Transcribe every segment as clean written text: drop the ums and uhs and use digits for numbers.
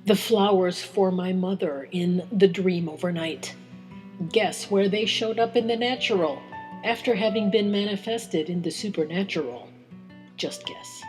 The flowers for my mother in the dream overnight. Guess where they showed up in the natural after having been manifested in the supernatural. Just guess.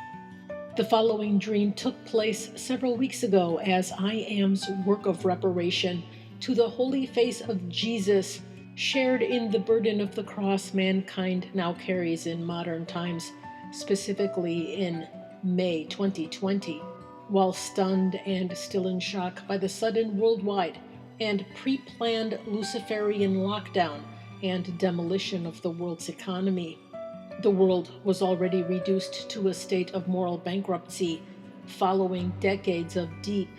The following dream took place several weeks ago as I Am's work of reparation to the holy face of Jesus shared in the burden of the cross mankind now carries in modern times, specifically in May 2020. While stunned and still in shock by the sudden worldwide and pre-planned Luciferian lockdown and demolition of the world's economy. The world was already reduced to a state of moral bankruptcy following decades of deep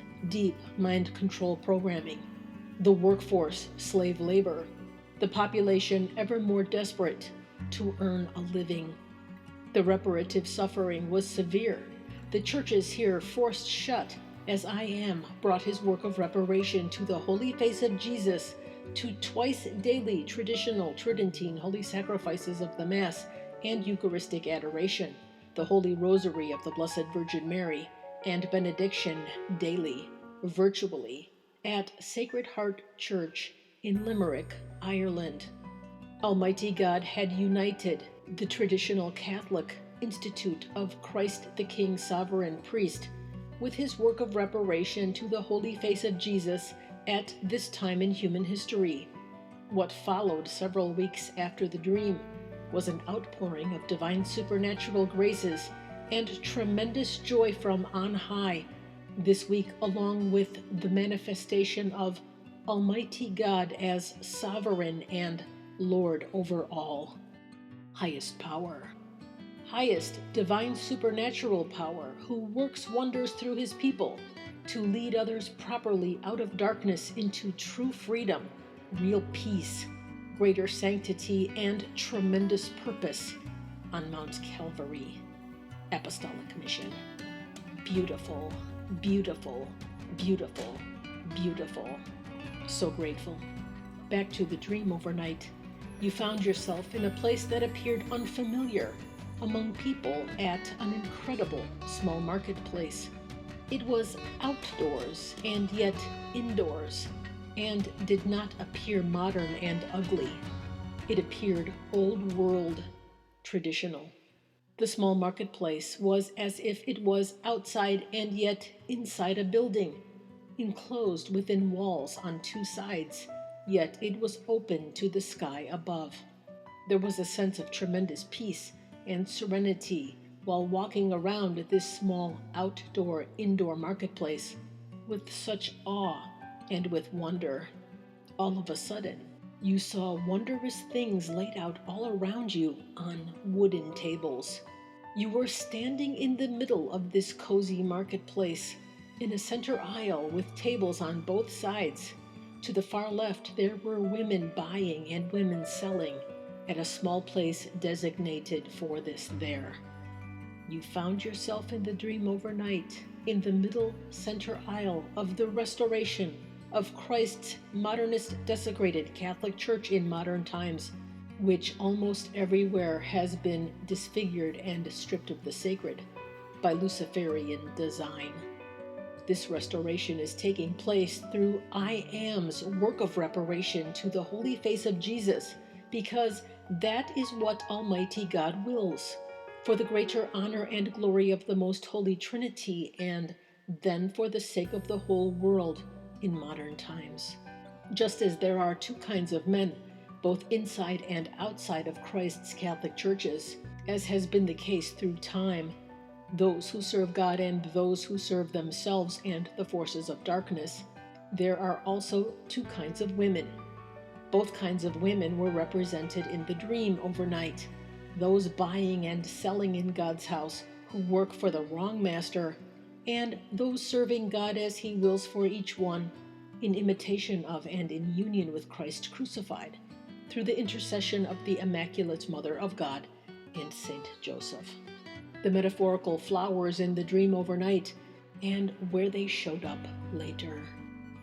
mind control programming. The workforce, slave labor, the population ever more desperate to earn a living. The reparative suffering was severe. The churches here forced shut as I Am brought his work of reparation to the holy face of Jesus, to twice daily traditional Tridentine holy sacrifices of the Mass and Eucharistic adoration, the Holy Rosary of the Blessed Virgin Mary, and benediction daily, virtually, at Sacred Heart Church in Limerick, Ireland. Almighty God had united the traditional Catholic Institute of Christ the King Sovereign Priest with his work of reparation to the holy face of Jesus at this time in human history. What followed several weeks after the dream was an outpouring of divine supernatural graces and tremendous joy from on high this week, along with the manifestation of Almighty God as sovereign and Lord over all. Highest power. Highest divine supernatural power, who works wonders through his people to lead others properly out of darkness into true freedom, real peace, greater sanctity, and tremendous purpose on Mount Calvary. Apostolic mission. Beautiful, beautiful, beautiful, beautiful. So grateful. Back to the dream overnight. You found yourself in a place that appeared unfamiliar among people at an incredible small marketplace. It was outdoors and yet indoors, and did not appear modern and ugly. It appeared old world, traditional. The small marketplace was as if it was outside and yet inside a building, enclosed within walls on two sides, yet it was open to the sky above. There was a sense of tremendous peace and serenity while walking around this small indoor marketplace with such awe and with wonder. All of a sudden, you saw wondrous things laid out all around you on wooden tables. You were standing in the middle of this cozy marketplace, in a center aisle with tables on both sides. To the far left, there were women buying and women selling at a small place designated for this there. You found yourself in the dream overnight, in the middle center aisle of the restoration of Christ's modernist desecrated Catholic Church in modern times, which almost everywhere has been disfigured and stripped of the sacred by Luciferian design. This restoration is taking place through I Am's work of reparation to the holy face of Jesus, because that is what Almighty God wills, for the greater honor and glory of the most holy Trinity, and then for the sake of the whole world in modern times. Just as there are two kinds of men, both inside and outside of Christ's Catholic churches, as has been the case through time, those who serve God and those who serve themselves and the forces of darkness, there are also two kinds of women. Both kinds of women were represented in the dream overnight. Those buying and selling in God's house who work for the wrong master, and those serving God as he wills for each one, in imitation of and in union with Christ crucified, through the intercession of the Immaculate Mother of God and Saint Joseph. The metaphorical flowers in the dream overnight, and where they showed up later.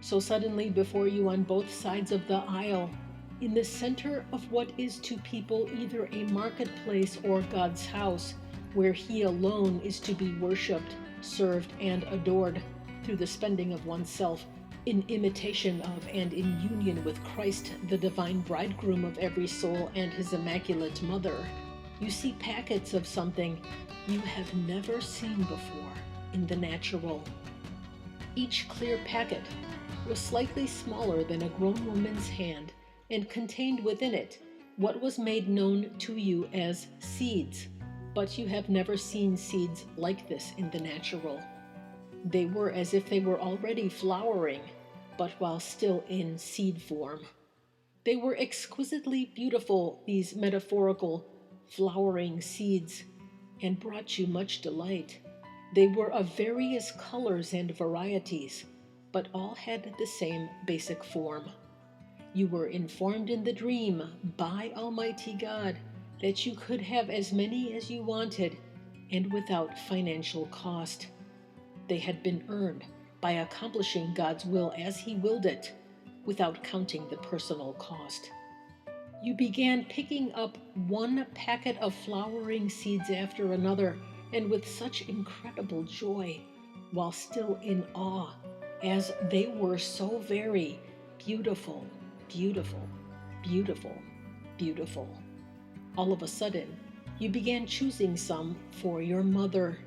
So suddenly before you on both sides of the aisle, in the center of what is to people either a marketplace or God's house, where he alone is to be worshipped, served, and adored, through the spending of oneself in imitation of and in union with Christ, the divine bridegroom of every soul and his immaculate mother, you see packets of something you have never seen before in the natural. Each clear packet was slightly smaller than a grown woman's hand and contained within it what was made known to you as seeds, but you have never seen seeds like this in the natural. They were as if they were already flowering, but while still in seed form. They were exquisitely beautiful, these metaphorical flowering seeds, and brought you much delight. They were of various colors and varieties, but all had the same basic form. You were informed in the dream by Almighty God that you could have as many as you wanted and without financial cost. They had been earned by accomplishing God's will as He willed it, without counting the personal cost. You began picking up one packet of flowering seeds after another, and with such incredible joy, while still in awe, as they were so very beautiful, beautiful, beautiful, beautiful. All of a sudden, you began choosing some for your mother.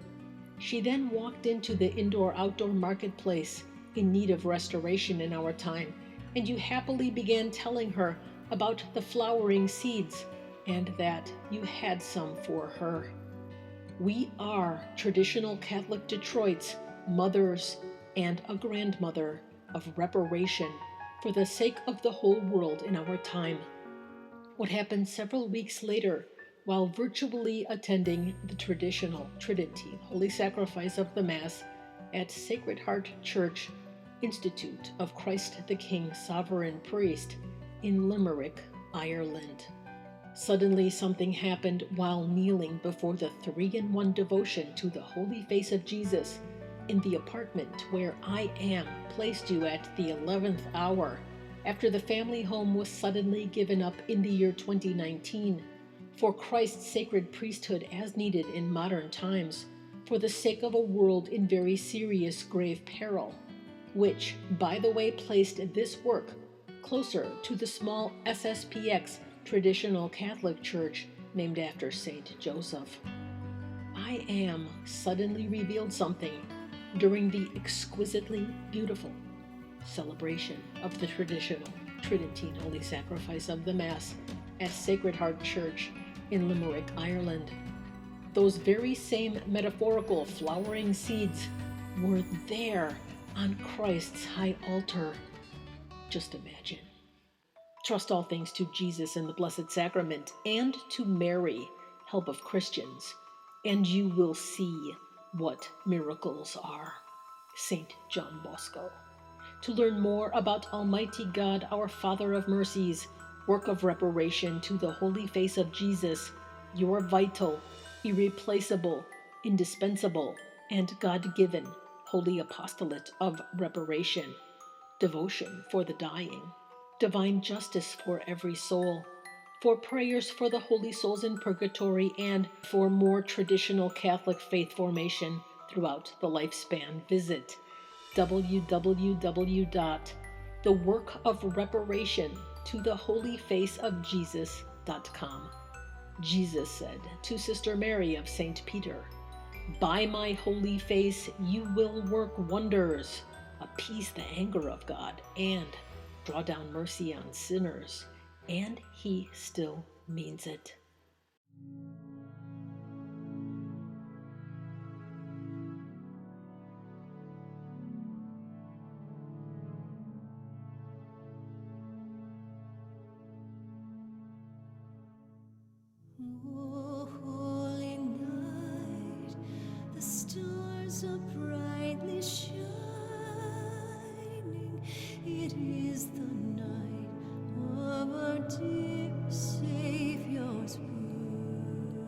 She then walked into the indoor-outdoor marketplace in need of restoration in our time, and you happily began telling her about the flowering seeds and that you had some for her. We are traditional Catholic Detroit's mothers and a grandmother of reparation for the sake of the whole world in our time. What happened several weeks later, while virtually attending the traditional Trinity Holy Sacrifice of the Mass at Sacred Heart Church, Institute of Christ the King Sovereign Priest in Limerick, Ireland. Suddenly something happened while kneeling before the 3-in-1 devotion to the Holy Face of Jesus in the apartment where I Am placed you at the 11th hour, after the family home was suddenly given up in the year 2019 for Christ's sacred priesthood as needed in modern times, for the sake of a world in very serious grave peril, which, by the way, placed this work closer to the small SSPX traditional Catholic church named after Saint Joseph. I Am suddenly revealed something during the exquisitely beautiful celebration of the traditional Tridentine Holy Sacrifice of the Mass at Sacred Heart Church in Limerick, Ireland. Those very same metaphorical flowering seeds were there on Christ's high altar. Just imagine. Trust all things to Jesus and the Blessed Sacrament and to Mary, help of Christians, and you will see what miracles are. Saint John Bosco. To learn more about Almighty God, our Father of Mercies, work of reparation to the Holy Face of Jesus, your vital, irreplaceable, indispensable, and God-given Holy Apostolate of Reparation, devotion for the dying, divine justice for every soul, for prayers for the holy souls in purgatory, and for more traditional Catholic faith formation throughout the lifespan, visit www.theworkofreparation-to-the-holy-face-of-Jesus.com. Jesus said to Sister Mary of St. Peter, "By my holy face you will work wonders, appease the anger of God, and draw down mercy on sinners." And He still means it. Oh, holy night, the stars are brightly shining. It is the night of our dear Savior's birth.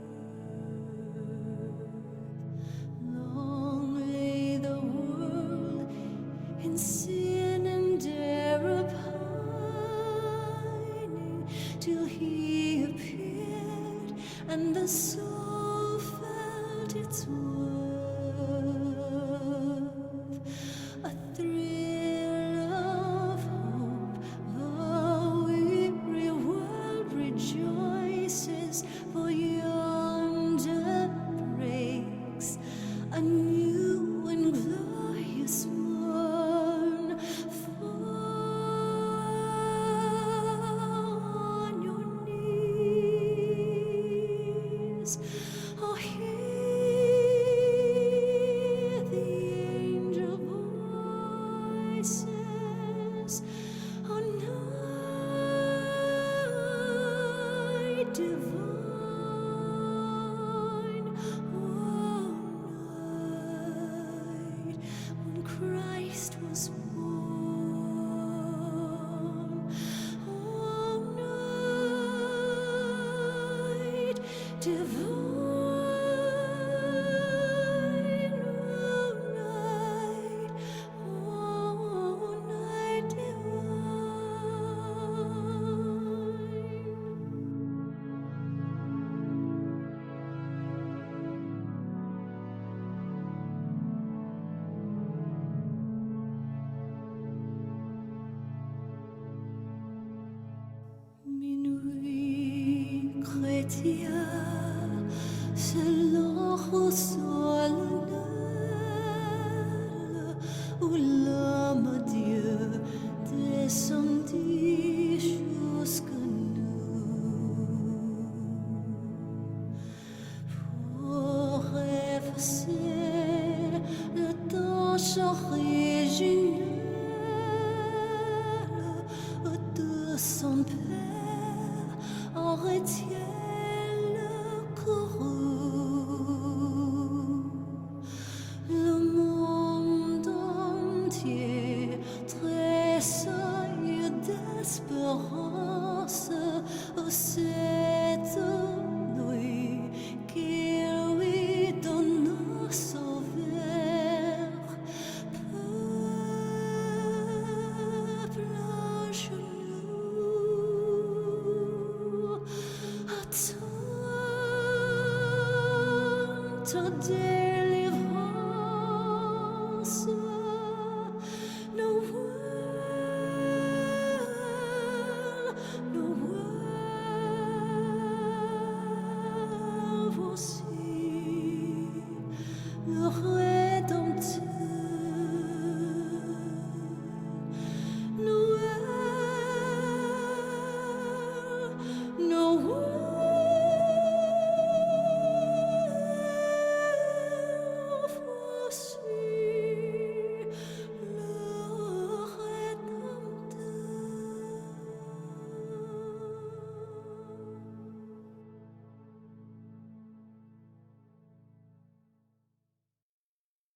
tien, c'est l'eau solennelle où l'homme à Dieu descendit jusqu'à nous pour effacer la tâche originelle de son Père en retient le courroux. Le monde entier